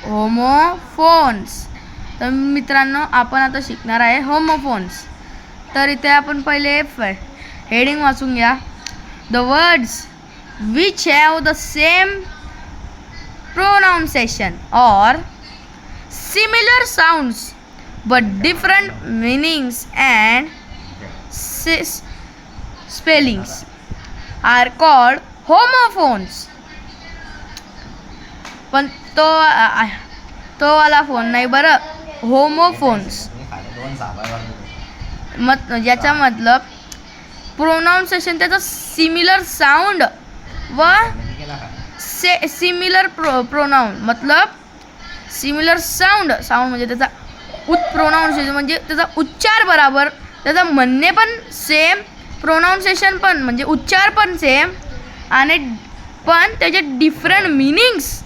Homophones. तर मित्रांनो आपण आता शिकणार आहे होमोफोन्स. तर इथे आपण पहिले हेडिंग वाचून घ्या. The words which have the same pronunciation or similar sounds but different meanings and spellings are called homophones. पण तो वाला फोन नाही बरं, होमोफोन्स याचा मतलब प्रोनाउन्सिएशन त्याचा सिमिलर साऊंड व सिमिलर प्रोनाउन मतलब सिमिलर साऊंड म्हणजे त्याचा प्रोनाउन्सिएशन म्हणजे त्याचा उच्चार बराबर, त्याचा म्हणणे पण सेम, प्रोनाउन्सिएशन पण म्हणजे उच्चार पण सेम आणि पण त्याचे different meanings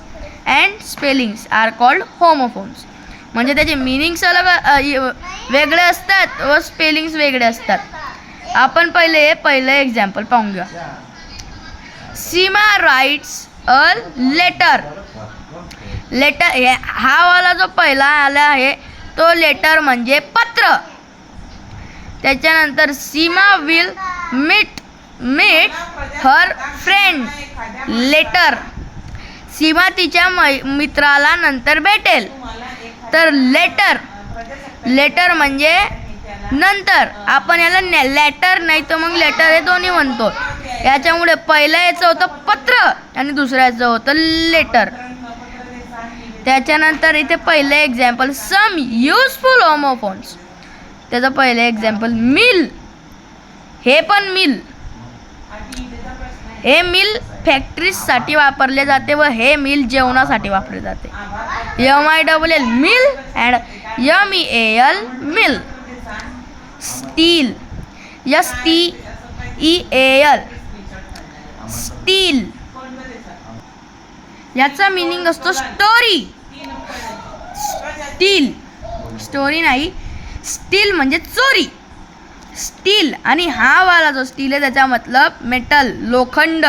and spellings are called homophones. म्हणजे त्याचे मीनिंग्स वेगळे असतात व स्पेलिंग्स वेगळे असतात. आपण पहिलं एक्झाम्पल पाहून घ्या. सीमा राइट्स अ लेटर. हा वाला जो पहिला आला आहे तो लेटर म्हणजे पत्र. त्याच्यानंतर Seema will meet her friend letter. Seema तिच्या मित्राला नंतर भेटेल. तर लेटर म्हणजे नंतर. आपण याला लेटर नाही तर मग लेटर हे दोन्ही म्हणतो. याच्यामुळे पहिलं याचं होतं पत्र आणि दुसऱ्याचं होतं लेटर. त्याच्यानंतर इथे पहिलं एक्झाम्पल सम युजफुल होमोफोन्स. त्याचं पहिलं एक्झाम्पल मिल. हे पण मिल, हे मिल फॅक्टरीसाठी वापरले जाते व हे मिल जेवणासाठी वापरले जाते. MILL mill and MEAL mill. Steel STEAL steel. याचा मीनिंग असतो स्टोरी. स्टोरी नाही, स्टील म्हणजे चोरी. स्टील. आणि हा वाला जो स्टील आहे त्याचा मतलब मेटल, लोखंड.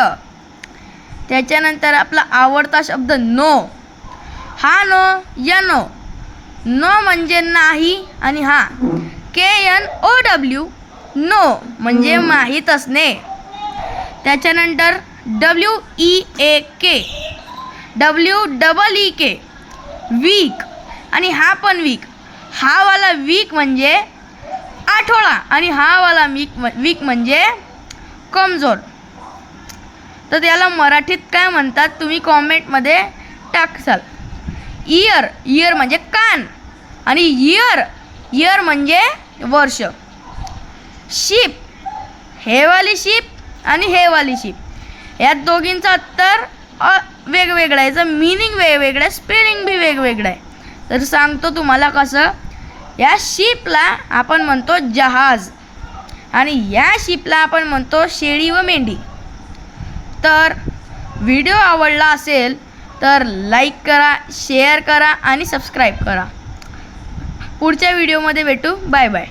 त्याच्यानंतर आपला आवडता शब्द नो. हा नो म्हणजे नाही आणि हा KNOW नो म्हणजे माहीत असणे. त्याच्यानंतर WEEK वीक. आणि हा पण वीक. हा वाला वीक म्हणजे आठवडा आणि हा वाला वीक म्हणजे कमजोर. तर त्याला मराठीत काय म्हणतात तुम्ही कॉमेंटमध्ये टाकसाल. इयर म्हणजे कान आणि इयर म्हणजे वर्ष. शिप, हे वाली शिप आणि हे वाली शिप, या दोघींचं अंतर वेगवेगळं आहे. याचं मीनिंग वेगवेगळं आहे, स्पेलिंग बी वेगवेगळं आहे. तर सांगतो तुम्हाला कसं. या शिपला आपण म्हणतो जहाज आणि या शिपला आपण म्हणतो शेळी व मेंढी. तर व्हिडिओ आवडला असेल तर लाईक करा, शेअर करा आणि सबस्क्राईब करा. पुढच्या व्हिडिओमध्ये भेटू. Bye bye.